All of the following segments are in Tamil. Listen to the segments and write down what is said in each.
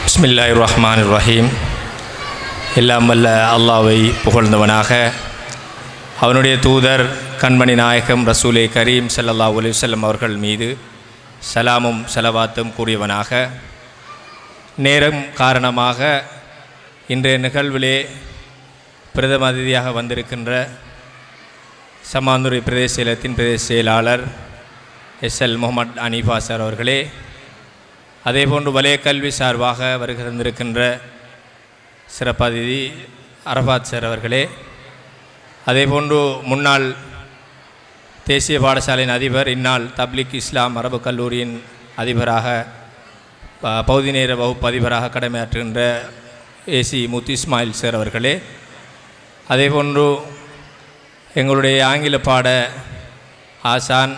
பிஸ்மில்லாஹிர் ரஹ்மானிர் ரஹீம். எல்லாம் வல்ல அல்லாஹ்வை புகழ்ந்தவனாக அவனுடைய தூதர் கண்மணி நாயகம் ரசூலே கரீம் ஸல்லல்லாஹு அலைஹி வஸல்லம் அவர்கள் மீது சலாமும் ஸலவாத்தும் கூறியவனாக, நேரம் காரணமாக இன்றைய நிகழ்விலே பிரதம அதிதியாக வந்திருக்கின்ற சமாந்துறை பிரதேச செயலகத்தின் பிரதேச செயலாளர் எஸ்எல் முகமது அனீஃபா சார் அவர்களே, அதேபோன்று வலய கல்வி சார்பாக வருகின்றிருக்கின்ற சிறப்பதிதி அரபாத் சார் அவர்களே, அதேபோன்று முன்னாள் தேசிய பாடசாலையின் அதிபர், இந்நாள் தப்லீக் இஸ்லாம் அரபு கல்லூரியின் அதிபராக பகுதி நேர வகுப்பு அதிபராக கடமையாற்றுகின்ற ஏசி முத்து இஸ்மாயில் சார் அவர்களே, அதேபோன்று எங்களுடைய ஆங்கில பாட ஆசான்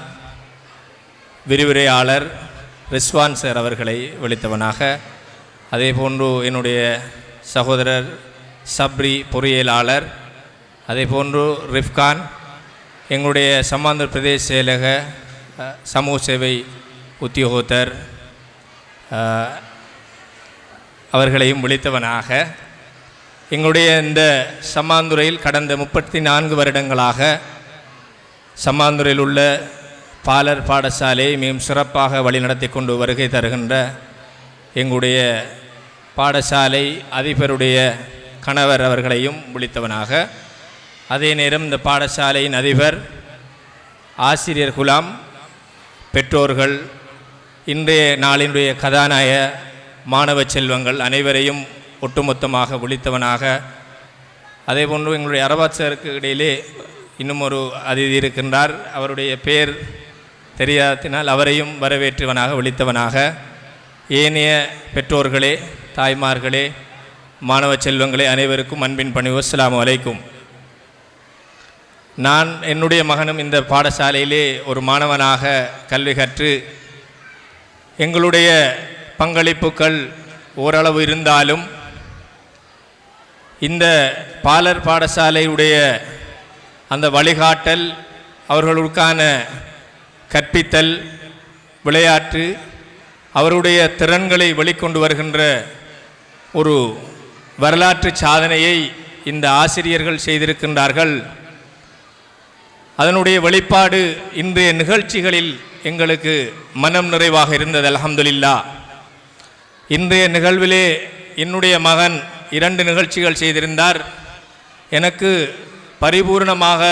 விரிவுரையாளர் ரிஸ்வான் சார் அவர்களை விழித்தவனாக, அதேபோன்று என்னுடைய சகோதரர் சப்ரி பொறியியலாளர், அதேபோன்று ரிஃப்கான் எங்களுடைய சம்மாந்தர் பிரதேச செயலக சமூக சேவை உத்தியோகத்தர் அவர்களையும் விழித்தவனாக, எங்களுடைய இந்த சம்மாந்துறையில் கடந்த 34 வருடங்களாக சம்மாந்துறையில் உள்ள பாலர் பாடசாலையை மிகவும் சிறப்பாக வழிநடத்தி கொண்டு வருகை தருகின்ற எங்களுடைய பாடசாலை அதிபருடைய கணவர் அவர்களையும் விழித்தவனாக, அதே நேரம் இந்த பாடசாலையின் அதிபர், ஆசிரியர் குலாம், பெற்றோர்கள், இன்றைய நாளினுடைய கதாநாயக மாணவ செல்வங்கள் அனைவரையும் ஒட்டுமொத்தமாக விழித்தவனாக, அதேபோன்று எங்களுடைய அரபாத் சாருக்கு இடையிலே இன்னும் ஒரு அதிதி இருக்கின்றார், அவருடைய பேர் தெரியாததினால் அவரையும் வரவேற்றவனாக விழித்தவனாக, ஏனைய பெற்றோர்களே, தாய்மார்களே, மாணவ செல்வங்களே, அனைவருக்கும் அன்பின் பணிவு. அஸ்ஸலாமு அலைக்கும். நான் என்னுடைய மகனும் இந்த பாடசாலையிலே ஒரு மாணவனாக கல்வி கற்று எங்களுடைய பங்களிப்புகள் ஓரளவு இருந்தாலும் இந்த பாலர் பாடசாலையுடைய அந்த வழிகாட்டல், அவர்களுக்கான கற்பித்தல், விளையாட்டு, அவருடைய திறன்களை வெளிக்கொண்டு வருகின்ற ஒரு வரலாற்று சாதனையை இந்த ஆசிரியர்கள் செய்திருக்கின்றார்கள். அதனுடைய வெளிப்பாடு இன்றைய நிகழ்ச்சிகளில் எங்களுக்கு மனம் நிறைவாக இருந்தது. அல்ஹம்துலில்லாஹ். இன்றைய நிகழ்விலே என்னுடைய மகன் 2 நிகழ்ச்சிகள் செய்திருந்தார். எனக்கு பரிபூர்ணமாக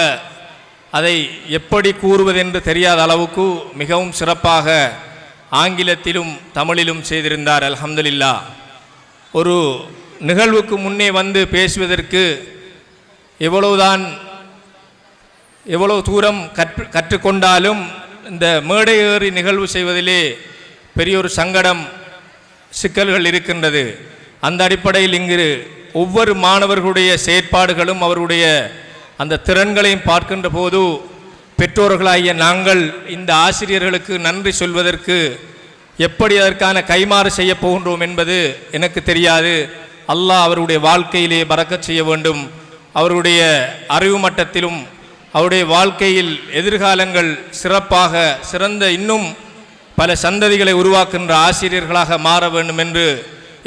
அதை எப்படி கூறுவதென்று தெரியாத அளவுக்கு மிகவும் சிறப்பாக ஆங்கிலத்திலும் தமிழிலும் செய்திருந்தார். அல்ஹம்துலில்லாஹ். ஒரு நிகழ்வுக்கு முன்னே வந்து பேசுவதற்கு எவ்வளவு தூரம் கற்றுக்கொண்டாலும் இந்த மேடை ஏறி நிகழ்வு செய்வதிலே பெரிய ஒரு சங்கடம், சிக்கல்கள் இருக்கின்றது. அந்த அடிப்படையில் இங்கு ஒவ்வொரு மாணவர்களுடைய செயற்பாடுகளும் அவருடைய அந்த திறன்களையும் பார்க்கின்ற போது பெற்றோர்களாகிய நாங்கள் இந்த ஆசிரியர்களுக்கு நன்றி சொல்வதற்கு எப்படி அதற்கான கைமாறு செய்ய போகின்றோம் என்பது எனக்கு தெரியாது. அல்லாஹ் அவருடைய வாழ்க்கையிலே பரக்கத் செய்ய வேண்டும். அவருடைய அறிவு மட்டத்திலும் அவருடைய வாழ்க்கையில் எதிர்காலங்கள் சிறப்பாக சிறந்த இன்னும் பல சந்ததிகளை உருவாக்குகின்ற ஆசிரியர்களாக மாற வேண்டும் என்று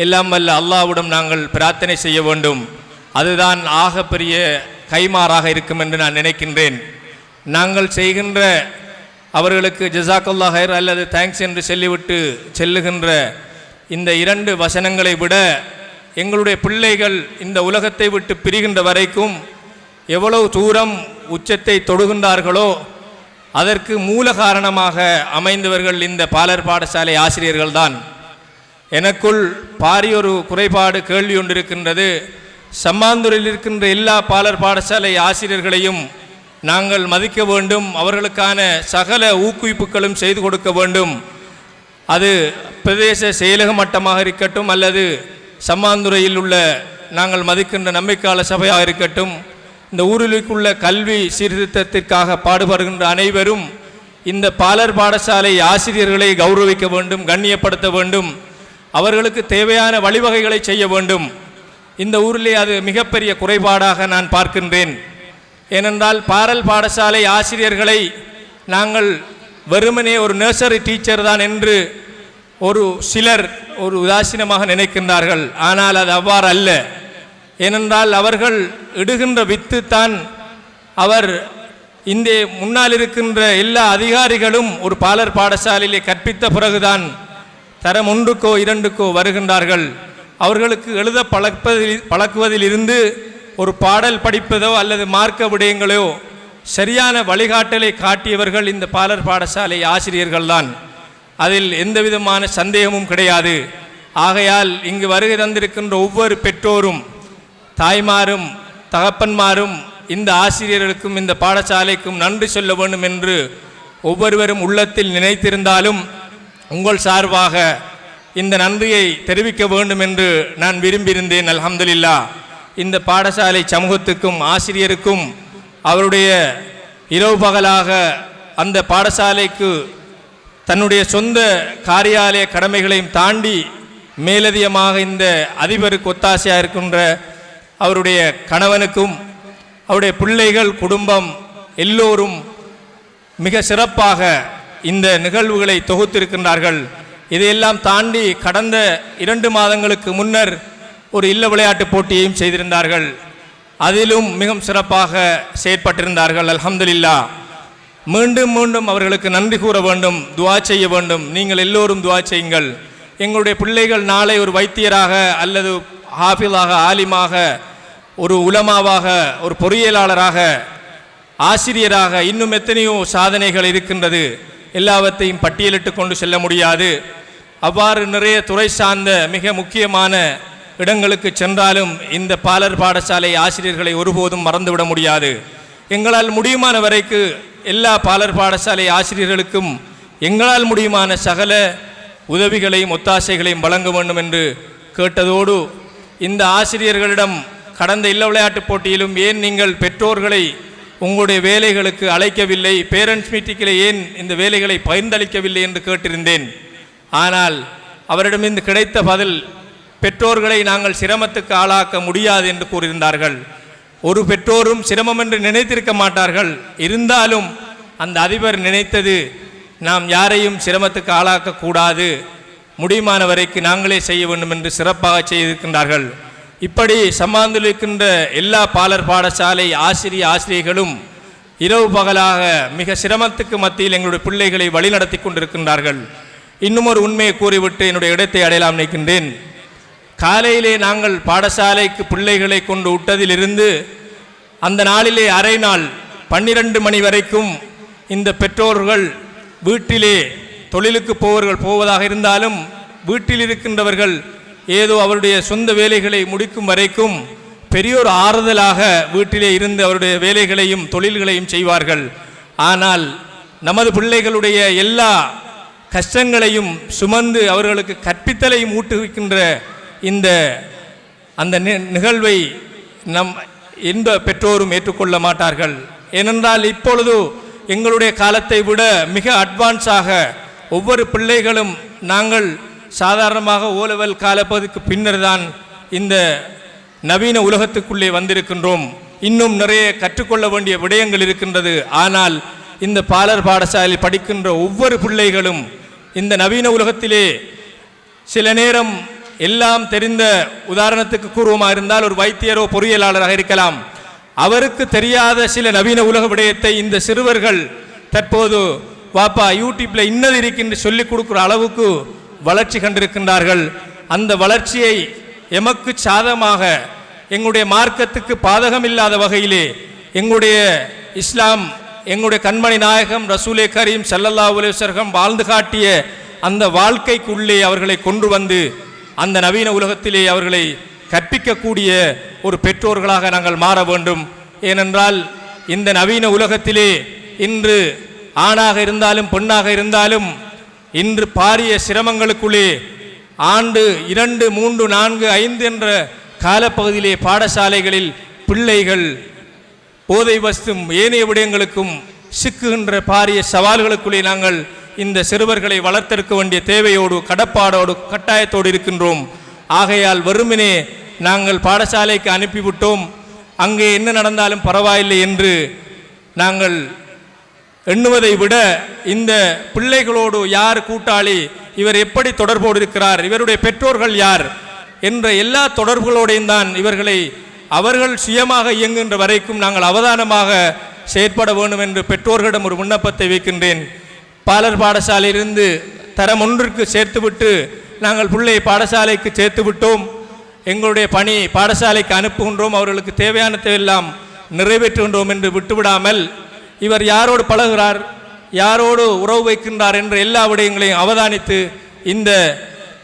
எல்லாம் வல்ல அல்லாஹ்விடம் நாங்கள் பிரார்த்தனை செய்ய வேண்டும். அதுதான் ஆகப்பெரிய கைமாறாக இருக்கும் என்று நான் நினைக்கின்றேன். நாங்கள் செய்கின்ற அவர்களுக்கு ஜஸாக்கல்லாஹ் ஹைர் அல்லது தேங்க்ஸ் என்று சொல்லிவிட்டு செல்லுகின்ற இந்த 2 வசனங்களை விட எங்களுடைய பிள்ளைகள் இந்த உலகத்தை விட்டு பிரிகின்ற வரைக்கும் எவ்வளவு தூரம் உச்சத்தை தொடுகின்றார்களோ அதற்கு மூல காரணமாக அமைந்தவர்கள் இந்த பாலர் பாடசாலை ஆசிரியர்கள்தான். எனக்குள் பாரியொரு குறைபாடு, கேள்வி ஒன்று இருக்கின்றது. சம்மாந்துறையில் இருக்கின்ற எல்லா பாலர் பாடசாலை ஆசிரியர்களையும் நாங்கள் மதிக்க வேண்டும், அவர்களுக்கான சகல ஊக்குவிப்புகளும் செய்து கொடுக்க வேண்டும். அது பிரதேச செயலக மட்டமாக இருக்கட்டும் அல்லது சம்மாந்துறையில் உள்ள நாங்கள் மதிக்கின்ற நம்பிக்கையாளர் சபையாக இருக்கட்டும், இந்த ஊரிலுக்குள்ள கல்வி சீர்திருத்தத்திற்காக பாடுபடுகின்ற அனைவரும் இந்த பாலர் பாடசாலை ஆசிரியர்களை கௌரவிக்க வேண்டும், கண்ணியப்படுத்த வேண்டும், அவர்களுக்கு தேவையான வழிவகைகளை செய்ய வேண்டும். இந்த ஊரிலே அது மிகப்பெரிய குறைபாடாக நான் பார்க்கின்றேன். ஏனென்றால் பாரல் பாடசாலை ஆசிரியர்களை நாங்கள் வெறுமனே ஒரு நர்சரி டீச்சர் தான் என்று ஒரு சிலர் ஒரு உதாசீனமாக நினைக்கின்றார்கள். ஆனால் அது அவ்வாறு அல்ல. ஏனென்றால் அவர்கள் இடுகின்ற வித்து தான் அவர் இந்த முன்னால் இருக்கின்ற எல்லா அதிகாரிகளும் ஒரு பாலர் பாடசாலையிலே கற்பித்த பிறகுதான் தரம் 1க்கோ 2க்கோ வருகின்றார்கள். அவர்களுக்கு எழுத பழக்குவதில் இருந்து ஒரு பாடல் படிப்பதோ அல்லது மார்க்க விடயங்களோ சரியான வழிகாட்டலை காட்டியவர்கள் இந்த பாலர் பாடசாலை ஆசிரியர்கள்தான். அதில் எந்தவிதமான சந்தேகமும் கிடையாது. ஆகையால் இங்கு வருகை தந்திருக்கின்ற ஒவ்வொரு பெற்றோரும் தாய்மாரும் தகப்பன்மாரும் இந்த ஆசிரியர்களுக்கும் இந்த பாடசாலைக்கும் நன்றி சொல்ல வேண்டும் என்று ஒவ்வொருவரும் உள்ளத்தில் நினைத்திருந்தாலும் உங்கள் சார்பாக இந்த நன்றியை தெரிவிக்க வேண்டும் என்று நான் விரும்பியிருந்தேன். அல்ஹம்துலில்லாஹ். இந்த பாடசாலை சமூகத்துக்கும் ஆசிரியருக்கும் அவருடைய இரவு பகலாக அந்த பாடசாலைக்கு தன்னுடைய சொந்த காரியாலய கடமைகளையும் தாண்டி மேலதிகமாக இந்த அதிபருக்கு ஒத்தாசையாக இருக்கின்ற அவருடைய கணவனுக்கும் அவருடைய பிள்ளைகள் குடும்பம் எல்லோரும் மிக சிறப்பாக இந்த நிகழ்வுகளை தொகுத்திருக்கின்றார்கள். இதையெல்லாம் தாண்டி கடந்த 2 மாதங்களுக்கு முன்னர் ஒரு இல்ல விளையாட்டு போட்டியையும் செய்திருந்தார்கள். அதிலும் மிகவும் சிறப்பாக செயற்பட்டிருந்தார்கள். அல்ஹம்துலில்லாஹ். மீண்டும் மீண்டும் அவர்களுக்கு நன்றி கூற வேண்டும், துஆ செய்ய வேண்டும். நீங்கள் எல்லோரும் துஆ செய்யுங்கள். எங்களுடைய பிள்ளைகள் நாளை ஒரு வைத்தியராக அல்லது ஹாஃபிஸாக, ஆலிமாக, ஒரு உலமாவாக, ஒரு பொறியியலாளராக, ஆசிரியராக இன்னும் எத்தனையோ சாதனைகள் இருக்கின்றது. எல்லாவற்றையும் பட்டியலிட்டு கொண்டு செல்ல முடியாது. அவ்வாறு நிறைய துறை சார்ந்த மிக முக்கியமான இடங்களுக்கு சென்றாலும் இந்த பாலர் பாடசாலை ஆசிரியர்களை ஒருபோதும் மறந்துவிட முடியாது. எங்களால் முடியுமான வரைக்கு எல்லா பாலர் பாடசாலை ஆசிரியர்களுக்கும் எங்களால் முடியுமான சகல உதவிகளையும் ஒத்தாசைகளையும் வழங்க வேண்டும் என்று கேட்டதோடு, இந்த ஆசிரியர்களிடம் கடந்த இல்ல விளையாட்டுப் போட்டியிலும் ஏன் நீங்கள் பெற்றோர்களை உங்களுடைய வேலைகளுக்கு அழைக்கவில்லை, பேரண்ட்ஸ் மீட்டிங்கில் ஏன் இந்த வேலைகளை பகிர்ந்தளிக்கவில்லை என்று கேட்டிருந்தேன். ஆனால் அவரிடமிருந்து கிடைத்த பதில், பெற்றோர்களை நாங்கள் சிரமத்துக்கு ஆளாக்க முடியாது என்று கூறியிருந்தார்கள். ஒரு பெற்றோரும் சிரமம் என்று நினைத்திருக்க மாட்டார்கள். இருந்தாலும் அந்த அதிபர் நினைத்தது, நாம் யாரையும் சிரமத்துக்கு ஆளாக்கக்கூடாது, முடியுமான வரைக்கு நாங்களே செய்ய வேண்டும் என்று சிறப்பாக செய்திருக்கின்றார்கள். இப்படி சம்மாந்திருக்கின்ற எல்லா பாலர் பாடசாலை ஆசிரியர்களும் இரவு பகலாக மிக சிரமத்துக்கு மத்தியில் எங்களுடைய பிள்ளைகளை வழிநடத்தி கொண்டிருக்கின்றார்கள். இன்னும் ஒரு உண்மையை கூறிவிட்டு என்னுடைய இடத்தை அடையலாம் நினைக்கின்றேன். காலையிலே நாங்கள் பாடசாலைக்கு பிள்ளைகளை கொண்டு விட்டதிலிருந்து அந்த நாளிலே அரை நாள் 12 மணி வரைக்கும் இந்த பெற்றோர்கள் வீட்டிலே தொழிலுக்கு போவதாக இருந்தாலும் வீட்டில் இருக்கின்றவர்கள் ஏதோ அவருடைய சொந்த வேலைகளை முடிக்கும் வரைக்கும் பெரியோர் ஆறுதலாக வீட்டிலே இருந்து அவருடைய வேலைகளையும் தொழில்களையும் செய்வார்கள். ஆனால் நமது பிள்ளைகளுடைய எல்லா கஷ்டங்களையும் சுமந்து அவர்களுக்கு கற்பித்தலையும் ஊட்டுவிக்கின்ற அந்த நிகழ்வை எந்த பெற்றோரும் ஏற்றுக்கொள்ள மாட்டார்கள். ஏனென்றால் இப்பொழுது எங்களுடைய காலத்தை விட மிக அட்வான்ஸாக ஒவ்வொரு பிள்ளைகளும் நாங்கள் சாதாரணமாக ஓலவல் காலப்பகுதிக்கு பின்னர் தான் இந்த நவீன உலகத்துக்குள்ளே வந்திருக்கின்றோம். இன்னும் நிறைய கற்றுக்கொள்ள வேண்டிய விடயங்கள் இருக்கின்றது. ஆனால் இந்த பாலர் பாடசாலையில் படிக்கின்ற ஒவ்வொரு பிள்ளைகளும் இந்த நவீன உலகத்திலே சில நேரம் எல்லாம் தெரிந்த, உதாரணத்துக்கு கூறுவமாக இருந்தால் ஒரு வைத்தியரோ பொறியியலாளராக இருக்கலாம், அவருக்கு தெரியாத சில நவீன உலக விடயத்தை இந்த சிறுவர்கள் தற்போது வாப்பா யூடியூப்ல இன்னது இருக்கின்ற சொல்லிக் கொடுக்குற அளவுக்கு வளர்ச்சி கண்டிருக்கின்றார்கள். அந்த வளர்ச்சியை எமக்கு சாதகமாக, எங்களுடைய மார்க்கத்துக்கு பாதகம் இல்லாத வகையிலே எங்களுடைய இஸ்லாம், எங்களுடைய கண்மணி நாயகம் ரசூலே கரீம் ஸல்லல்லாஹு அலைஹி வஸல்லம் வாழ்ந்து காட்டிய அந்த வாழ்க்கைக்குள்ளே அவர்களை கொண்டு வந்து அந்த நவீன உலகத்திலே அவர்களை கற்பிக்கக்கூடிய ஒரு பெற்றோர்களாக நாங்கள் மாற வேண்டும். ஏனென்றால் இந்த நவீன உலகத்திலே இன்று ஆணாக இருந்தாலும் பெண்ணாக இருந்தாலும் இன்று பாரிய சிரமங்களுக்குள்ளே ஆண்டு 2, 3, 4, 5 என்ற காலப்பகுதியிலே பாடசாலைகளில் பிள்ளைகள் போதை வஸ்தும் ஏனைய விடயங்களுக்கும் சிக்குகின்ற பாரிய சவால்களுக்குள்ளே நாங்கள் இந்த சிறுவர்களை வளர்த்தெடுக்க வேண்டிய தேவையோடு, கடப்பாடோடு, கட்டாயத்தோடு இருக்கின்றோம். ஆகையால் வெறுமனே நாங்கள் பாடசாலைக்கு அனுப்பிவிட்டோம், அங்கே என்ன நடந்தாலும் பரவாயில்லை என்று நாங்கள் எண்ணுவதை விட இந்த பிள்ளைகளோடு யார் கூட்டாளி, இவர் எப்படி தொடர்போடு இருக்கிறார், இவருடைய பெற்றோர்கள் யார் என்ற எல்லா தொடர்புகளோடையும் தான் இவர்களை அவர்கள் சுயமாக இயங்குகின்ற வரைக்கும் நாங்கள் அவதானமாக செயற்பட வேண்டும் என்று பெற்றோர்களிடம் ஒரு விண்ணப்பத்தை வைக்கின்றேன். பாலர் பாடசாலையிலிருந்து தரம் ஒன்றிற்கு சேர்த்துவிட்டு நாங்கள் பிள்ளையை பாடசாலைக்கு சேர்த்து விட்டோம். எங்களுடைய பணி பாடசாலைக்கு அனுப்புகின்றோம், அவர்களுக்கு தேவையானதையெல்லாம் நிறைவேற்றுகின்றோம் என்று விட்டுவிடாமல் இவர் யாரோடு பழகுகிறார், யாரோடு உறவு வைக்கின்றார் என்ற எல்லா விடயங்களையும் அவதானித்து இந்த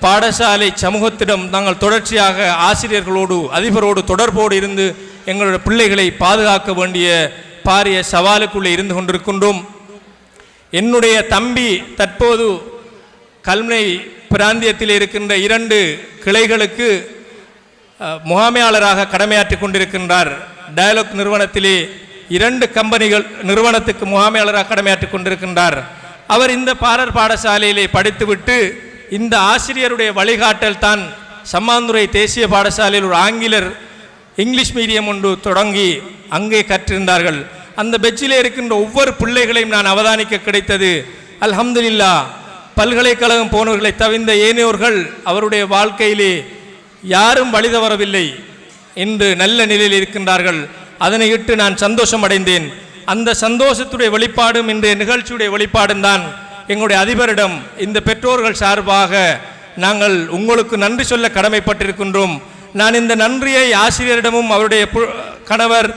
பாடசாலை சமூகத்திடம் நாங்கள் தொடர்ச்சியாக ஆசிரியர்களோடு அதிபரோடு தொடர்போடு இருந்து எங்களுடைய பிள்ளைகளை பாதுகாக்க வேண்டிய பாரிய சவாலுக்குள்ளே இருந்து கொண்டிருக்கின்றோம். என்னுடைய தம்பி தற்போது கல்முனை பிராந்தியத்தில் இருக்கின்ற 2 கிளைகளுக்கு முகாமையாளராக கடமையாற்றி கொண்டிருக்கின்றார். டயலாக் நிறுவனத்திலே 2 கம்பெனிகள் நிறுவனத்துக்கு முகாமையாளராக கடமையாற்றி கொண்டிருக்கின்றார். அவர் இந்த பாலர் பாடசாலையிலே படித்துவிட்டு இந்த ஆசிரியருடைய வழிகாட்டல் தான் சம்மாந்துறை தேசிய பாடசாலையில் ஒரு ஆங்கிலர் இங்கிலீஷ் மீடியம் ஒன்று தொடங்கி அங்கே கற்றிருந்தார்கள். அந்த பெச்சிலே இருக்கின்ற ஒவ்வொரு பிள்ளைகளையும் நான் அவதானிக்க கிடைத்தது. அல்ஹம்துலில்லாஹ், பல்கலைக்கழகம் போனவர்களை தவிர்ந்த ஏனையோர்கள் அவருடைய வாழ்க்கையிலே யாரும் வழிதவறவில்லை என்று நல்ல நிலையில் இருக்கின்றார்கள். அதனை இட்டு நான் சந்தோஷம் அடைந்தேன். அந்த சந்தோஷத்துடைய வெளிப்பாடும் இன்றைய நிகழ்ச்சியுடைய வெளிப்பாடும் தான் எங்களுடைய அதிபரிடம் இந்த பெற்றோர்கள் சார்பாக நாங்கள் உங்களுக்கு நன்றி சொல்ல கடமைப்பட்டிருக்கின்றோம். நான் இந்த நன்றியை ஆசிரியரிடமும் அவருடைய கணவர்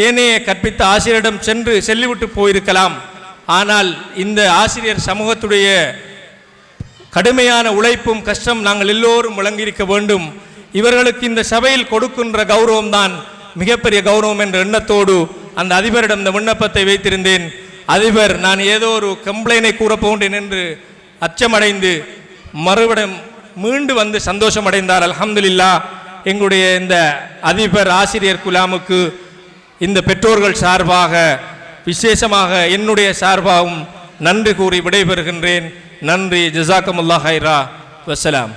ஏனைய கற்பித்த ஆசிரியரிடம் செல்லிவிட்டு போயிருக்கலாம். ஆனால் இந்த ஆசிரியர் சமூகத்துடைய கடுமையான உழைப்பும் கஷ்டம் நாங்கள் எல்லோரும் வழங்கியிருக்க வேண்டும். இவர்களுக்கு இந்த சபையில் கொடுக்கின்ற கௌரவம் தான் மிகப்பெரிய கௌரவம் என்ற எண்ணத்தோடு அந்த அதிபரிடம் இந்த விண்ணப்பத்தை வைத்திருந்தேன். அதிபர் நான் ஏதோ ஒரு கம்ப்ளைனை கூறப்போன்றேன் என்று அச்சமடைந்து மறுபடியும் மீண்டு வந்து சந்தோஷமடைந்தார். அல்ஹம்துலில்லாஹ், எங்களுடைய இந்த அதிபர் ஆசிரியர் குலாமுக்கு இந்த பெற்றோர்கள் சார்பாக விசேஷமாக என்னுடைய சார்பாகவும் நன்றி கூறி விடைபெறுகின்றேன். நன்றி. ஜஸாக்கமுல்லாஹ் ஹைரா. வஸ்ஸலாம்.